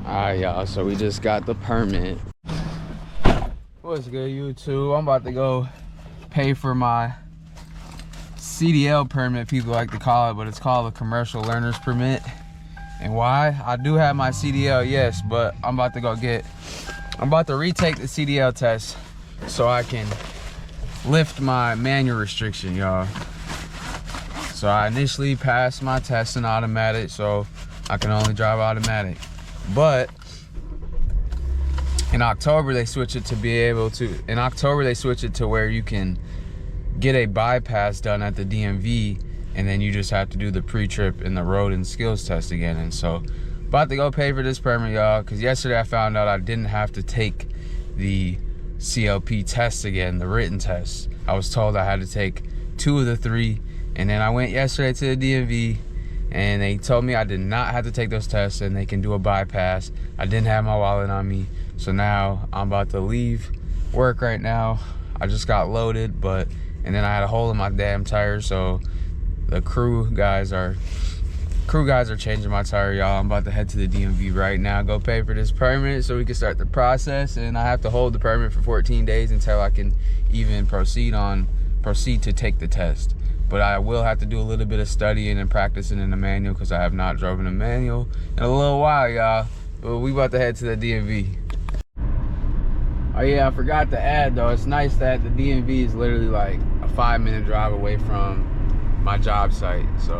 Alright, y'all, so we just got the permit. What's good, YouTube? I'm about to go pay for my CDL permit, people like to call it, but it's called a commercial learner's permit. And why? I do have my CDL, yes, but I'm about to retake the CDL test so I can lift my manual restriction, y'all. So I initially passed my test in automatic, so I can only drive automatic. But in October they switch it to where you can get a bypass done at the DMV, and then you just have to do the pre-trip and the road and skills test again. And so about to go pay for this permit, y'all, because yesterday I found out I didn't have to take the CLP test again, the written test. I was told I had to take 2 of the 3, and then I went yesterday to the DMV and they told me I did not have to take those tests and they can do a bypass. I didn't have my wallet on me, so now I'm about to leave work right now. I just got loaded, and then I had a hole in my damn tire, so the crew guys are changing my tire, y'all. I'm about to head to the DMV right now, go pay for this permit so we can start the process. And I have to hold the permit for 14 days until I can even proceed to take the test. But I will have to do a little bit of studying and practicing in the manual because I have not driven a manual in a little while, y'all. But we about to head to the DMV. Oh yeah, I forgot to add though, it's nice that the DMV is literally like a 5-minute drive away from my job site, so,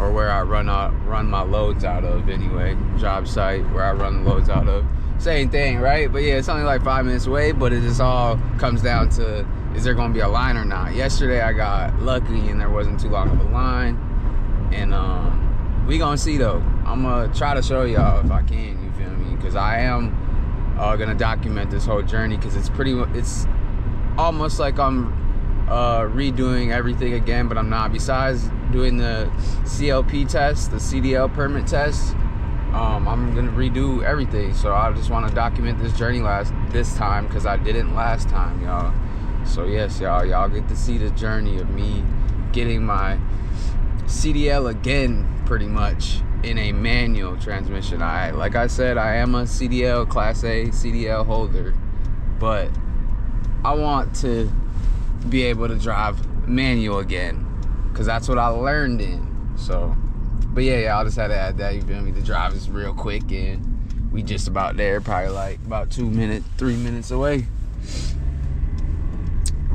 or where I run my loads out of anyway. Job site where I run the loads out of, same thing, right? But yeah, it's only like 5 minutes away, but it just all comes down to, is there gonna be a line or not? Yesterday I got lucky and there wasn't too long of a line, and we gonna see though. I'm gonna try to show y'all if I can, you feel me? Because I am gonna document this whole journey, because it's almost like I'm redoing everything again, but I'm not. Besides doing the CLP test, the CDL permit test, I'm gonna redo everything. So I just want to document this journey this time, because I didn't last time, y'all. So yes, y'all get to see the journey of me getting my CDL again, pretty much in a manual transmission. Like I said, I am a CDL, Class A CDL holder, but I want to be able to drive manual again, because that's what I learned in. So, but yeah, I just had to add that, you feel me? The drive is real quick and we just about there, probably like about 3 minutes away.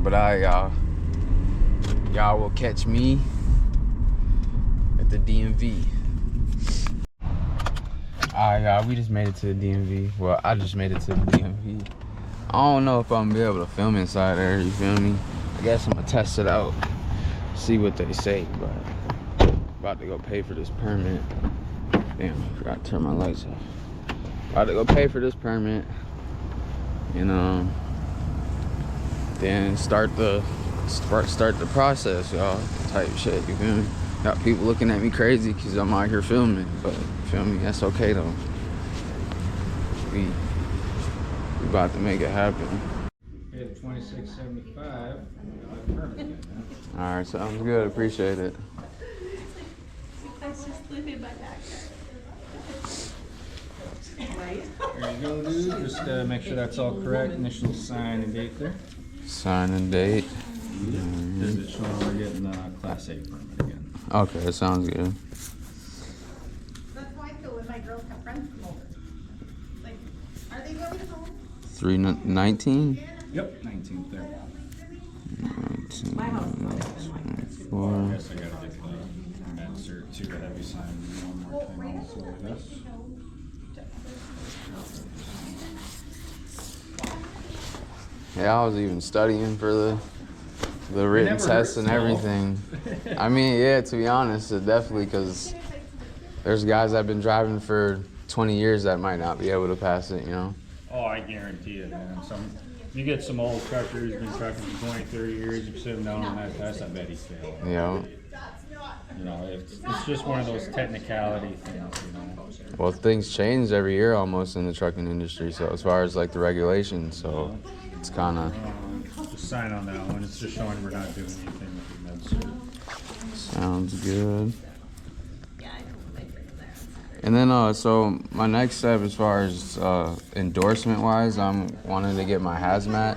But y'all will catch me at the DMV. Alright, y'all, we just made it to the DMV. Well, I just made it to the DMV. I don't know if I'm gonna be able to film inside there, you feel me? I guess I'm gonna test it out, see what they say, but about to go pay for this permit. Damn, I forgot to turn my lights off. About to go pay for this permit, and then start the process, y'all, type shit, you feel me? Got people looking at me crazy because I'm out here filming, but you feel me, that's okay though. We about to make it happen. We have 2675. All right, sounds good, appreciate it. I just lifted my back. There you go, dude. Just make sure that's all correct. Initial sign and date there. Sign and date. This is showing we're getting the Class A permit again. Okay, sounds good. That's how I feel when my girls have friends come over. Like, are they going home? 319? Yep, 19th there. 19, My house. 24. I guess I gotta get the insert too to have you sign one more time also with us. Yeah, I was even studying for the written test and everything. I mean, yeah, to be honest, definitely, because there's guys that have been driving for 20 years that might not be able to pass it, you know? Oh, I guarantee it, man. You get some old truckers, been trucking for 20, 30 years, you sit them down on that test, I bet he's failed. Yeah. You know, it's just one of those technicality things, you know. Well, things change every year almost in the trucking industry, so as far as like the regulations, so it's kind of... Just sign on that one. It's just showing we're not doing anything with the med cert. Sounds good. Yeah, I know. I drink that. And then, so my next step as far as endorsement wise, I'm wanting to get my hazmat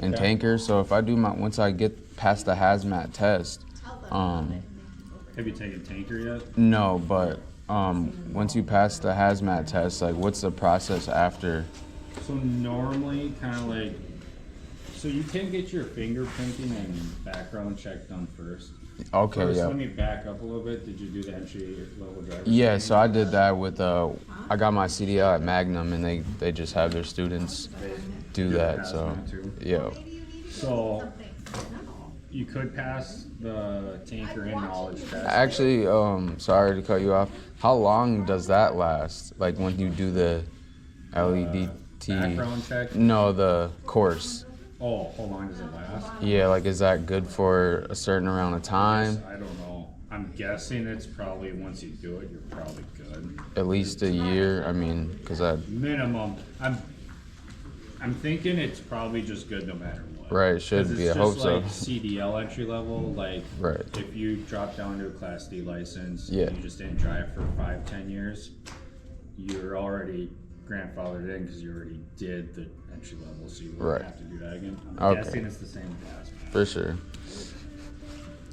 and tanker. So if I do once I get past the hazmat test, Have you taken tanker yet? no, but once you pass the hazmat test, like what's the process after? So normally, kind of like, so you can get your fingerprinting and background check done first. Okay, First, yeah. let me back up a little bit. Did you do the entry level driver? Yeah, so I did that with I got my CDL at Magnum, and they just have their students do that. So hazmat too. yeah. So you could pass the tanker and knowledge test. Actually, sorry to cut you off. How long does that last? Like when you do the LEDT? Background check. No, the course. Oh, how long does it last? Yeah, like is that good for a certain amount of time? I don't know. I'm guessing it's probably once you do it, you're probably good. At least a year. I mean, cause Minimum. I'm thinking it's probably just good no matter what. Right, should 'Cause be. it's I hope just so. like CDL entry level. Like, Right. if you drop down to a Class D license, Yeah. and you just didn't drive for 5-10 years, you're already grandfathered in because you already did the entry level, so you wouldn't Right. have to do that again. I'm Okay. guessing it's the same gas. For sure.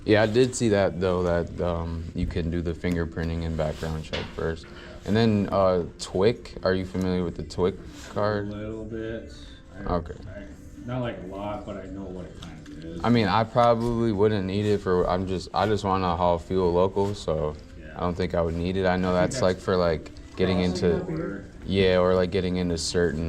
Yeah, I did see that though, that you can do the fingerprinting and background check first. And then TWIC, are you familiar with the TWIC A card? little bit. Okay. Not like a lot, but I know what it kind of is. I mean, I probably wouldn't need it I just want to haul fuel local, so I don't think I would need it. I know that's like for like getting into, yeah, or like getting into certain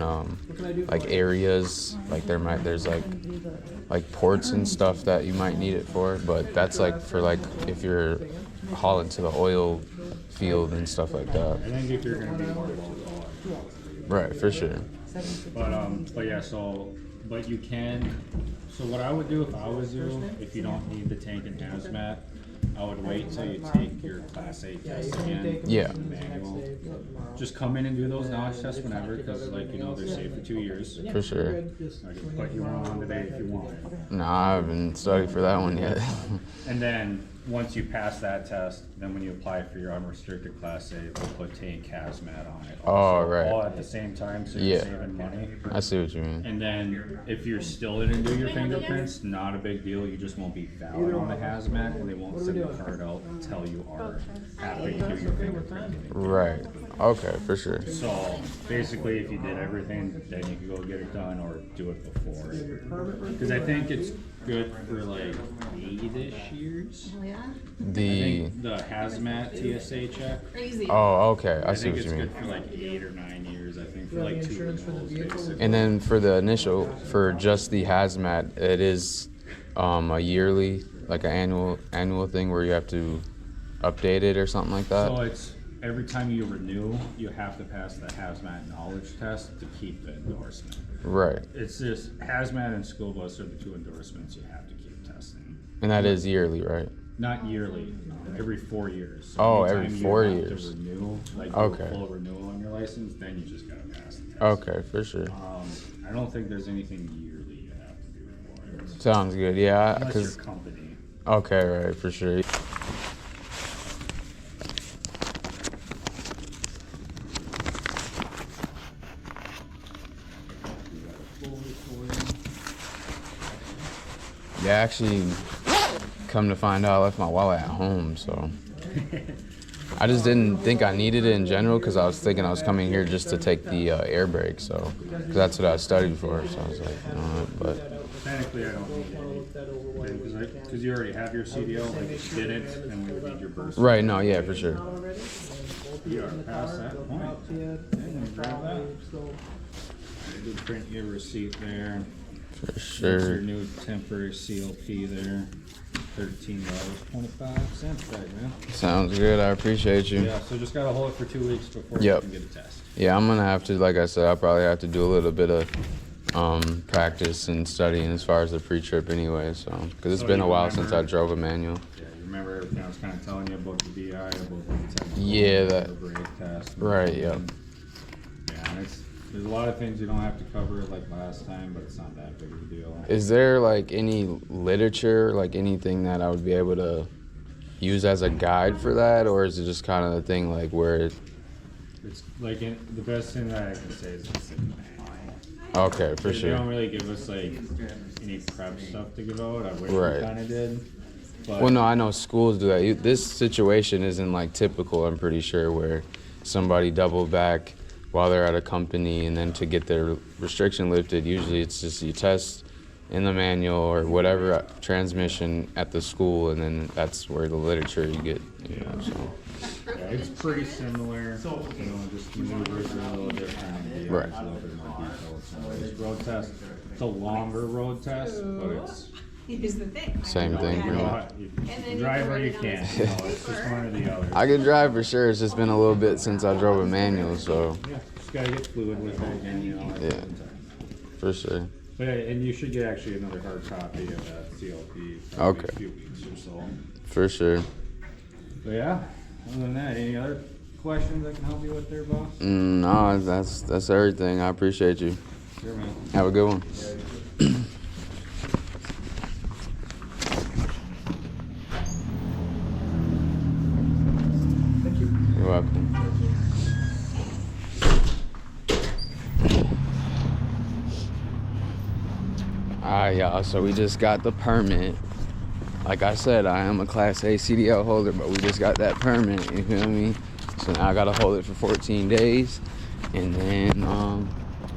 like areas, like there's like ports and stuff that you might need it for, but that's like for like if you're hauling to the oil field and stuff like that. I think if you're gonna be more local. Right, for sure. But yeah, but you can, so what I would do if I was you, if you don't need the tank and hazmat, I would wait till you take your Class A test again. Yeah. Manual. Just come in and do those knowledge tests whenever, because like, you know, they're safe for 2 years. For sure. I can put you on today if you want. No, I haven't studied for that one yet. And then, once you pass that test, then when you apply for your unrestricted Class A, they'll put tank hazmat on it. Oh, right. All at the same time, so Yeah. you're saving money. I see what you mean. And then, if you're still didn't do your fingerprints, not a big deal, you just won't be valid on the hazmat, and they won't send the card out until you are halfway through your fingerprint. Right. Okay, for sure. So, basically, if you did everything, then you can go get it done, or do it before. Because I think it's good for like 8-ish years. Oh, yeah? The The hazmat TSA check. Crazy. oh, okay, I I see think what it's you good mean. for like 8 or 9 years. I think for like 2 renewals, basically. And then for the initial, for just the hazmat, it is a yearly, like an annual thing where you have to update it or something like that. So it's every time you renew, you have to pass the hazmat knowledge test to keep the endorsement. Right. It's just hazmat and school bus are the 2 endorsements you have to keep testing. And that is yearly, right? Not yearly, every 4 years. So Oh, anytime every you 4 have years. To renew, like do Okay. a full renewal on your license, then you just gotta pass the test. Okay, for sure. I don't think there's anything yearly you have to do for it. Sounds good. Yeah, Unless because your company. okay, right, for sure. Yeah, actually, come to find out, I left my wallet at home, so I just didn't think I needed it in general because I was thinking I was coming here just to take the air brake, so 'cause that's what I studied for. So I was like, you know, but Technically, I don't need any, because you already have your CDL, like if you didn't, then we would need your birth. right, no, yeah, for sure. You are past that point. Yeah, then grab that. I did print your receipt there. For That's your sure. new temporary CLP there. $13.25 right now. Sounds good. I appreciate you. Yeah, so just gotta hold it for 2 weeks before Yep. you can get a test. Yeah, I'm gonna have to, like I said, I'll probably have to do a little bit of practice and studying as far as the pre-trip anyway. So, because it's So been you a while since I remember- drove a manual. Yeah, you remember everything I was kind of telling you about the DI, about the technical, Yeah, the that- brake test. right, yep. Yeah, and there's a lot of things you don't have to cover like last time, but it's not that big of a deal. Is there like any literature, like anything that I would be able to use as a guide for that, or is it just kind of the thing like where It's like the best thing that I can say is it's in Okay, for They sure. don't really give us like any prep stuff to give out. I wish Right. we kind of did. But Well, no, I know schools do that. This situation isn't like typical, I'm pretty sure, where somebody double back while they're at a company and then to get their restriction lifted, usually it's just you test in the manual or whatever transmission at the school, and then that's where the literature you get, you know, so. yeah, it's pretty similar. You know, just maneuvers are a little different. And Right. a little bit more detailed. So this road test, it's a longer road test, but it's Here's the thing. Same thing, you pretty know, much. driver you can't. You know, it's just one or the other. I can drive for sure. It's just been a little bit since I drove a manual, so Yeah, just gotta get fluid with it, and you know. Yeah. for sure. But yeah, and you should get actually another hard copy of that CLP. Probably Okay. A few weeks or so. For sure. But yeah, other than that, any other questions I can help you with there, boss? No, that's everything. I appreciate you. Sure, man. Have a good one. You're welcome. Alright, y'all, so we just got the permit. Like I said, I am a Class A CDL holder, but we just got that permit, you feel me? So now I gotta hold it for 14 days. And then,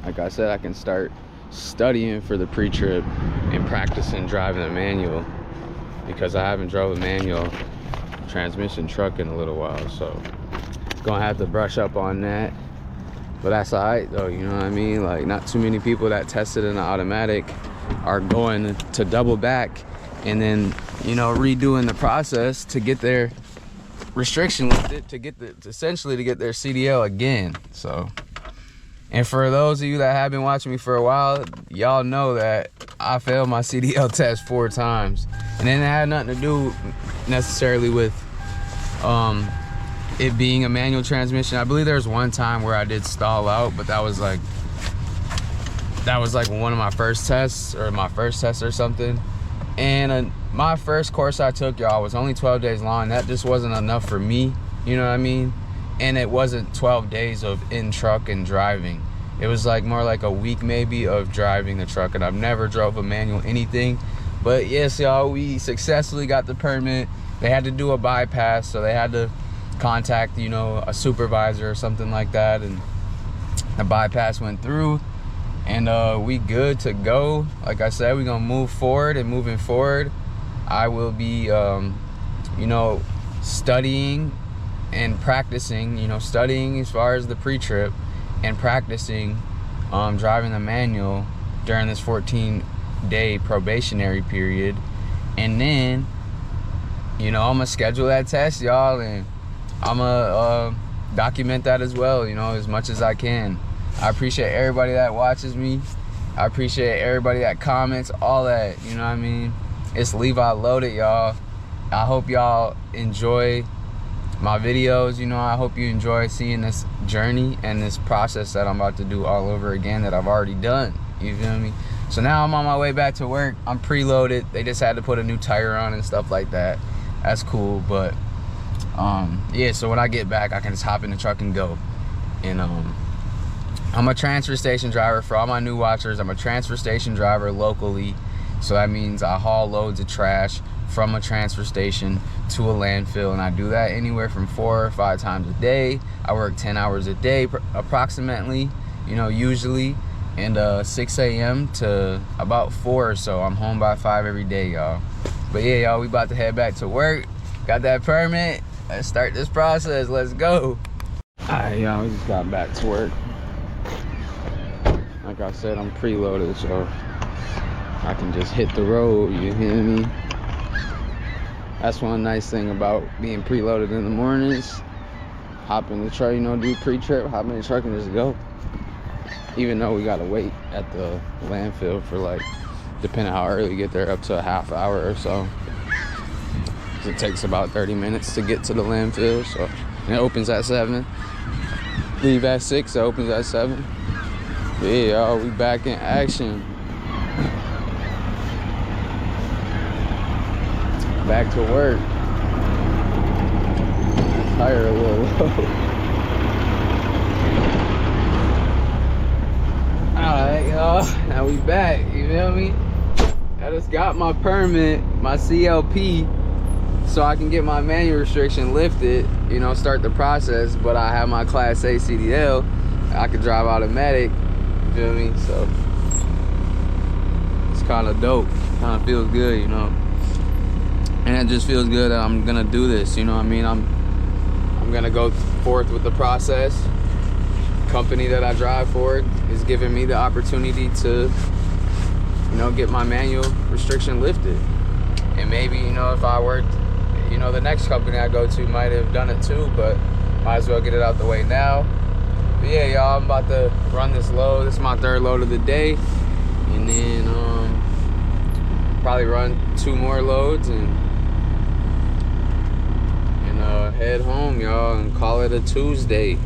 like I said, I can start studying for the pre-trip and practicing driving a manual, because I haven't drove a manual transmission truck in a little while, so gonna have to brush up on that. But that's all right though, you know what I mean? Like, not too many people that tested in the automatic are going to double back and then, you know, redoing the process to get their restriction lifted, to get essentially to get their CDL again. So, and for those of you that have been watching me for a while, y'all know that I failed my CDL test 4 times, and then it had nothing to do necessarily with it being a manual transmission. I believe there was one time where I did stall out, but that was like one of my first tests, or my first test or something. And my first course I took, y'all, was only 12 days long. That just wasn't enough for me, you know what I mean? And it wasn't 12 days of in truck and driving. It was like more like a week maybe of driving the truck, and I've never drove a manual anything. But yes, y'all, we successfully got the permit. They had to do a bypass, so they had to contact, you know, a supervisor or something like that, and the bypass went through, and we good to go. Like I said, we're gonna move forward, and moving forward, I will be, you know, studying and practicing, you know, studying as far as the pre-trip and practicing driving the manual during this 14-day probationary period. And then, you know, I'm gonna schedule that test, y'all, and I'm gonna document that as well, you know, as much as I can. I appreciate everybody that watches me. I appreciate everybody that comments, all that, you know what I mean? It's LeviLoaded, y'all. I hope y'all enjoy my videos, you know. I hope you enjoy seeing this journey and this process that I'm about to do all over again that I've already done, you feel me? So now I'm on my way back to work. I'm preloaded. They just had to put a new tire on and stuff like that. That's cool, but yeah, so when I get back, I can just hop in the truck and go. And I'm a transfer station driver. For all my new watchers, I'm a transfer station driver locally. So that means I haul loads of trash from a transfer station to a landfill, and I do that anywhere from 4 or 5 times a day. I work 10 hours a day approximately, you know, usually, and 6 a.m. to about 4 or so. I'm home by 5 every day, y'all. But yeah, y'all, we about to head back to work. Got that permit. Let's start this process. Let's go. All right, y'all, we just got back to work. Like I said, I'm preloaded, so I can just hit the road, you hear me? That's one nice thing about being preloaded in the mornings. Hop in the truck, you know, do pre-trip, hop in the truck and just go. Even though we gotta wait at the landfill for, like, depending how early you get there, up to a half hour or so. It takes about 30 minutes to get to the landfill, so it opens at 7. Leave at 6, it opens at 7. But yeah, y'all, we back in action. Back to work. Tire a little low. Alright, y'all. Now we back. You feel me? I just got my permit, my CLP, so I can get my manual restriction lifted, you know, start the process. But I have my Class A CDL. I could drive automatic. You feel me? So it's kind of dope. Kind of feels good, you know. And it just feels good that I'm gonna do this. You know what I mean? I'm gonna go forth with the process. Company that I drive for is giving me the opportunity to, you know, get my manual restriction lifted. And maybe, you know, if I worked, you know, the next company I go to might have done it too, but might as well get it out the way now. But yeah, y'all, I'm about to run this load. This is my 3rd load of the day. And then probably run 2 more loads and head home, y'all, and call it a Tuesday.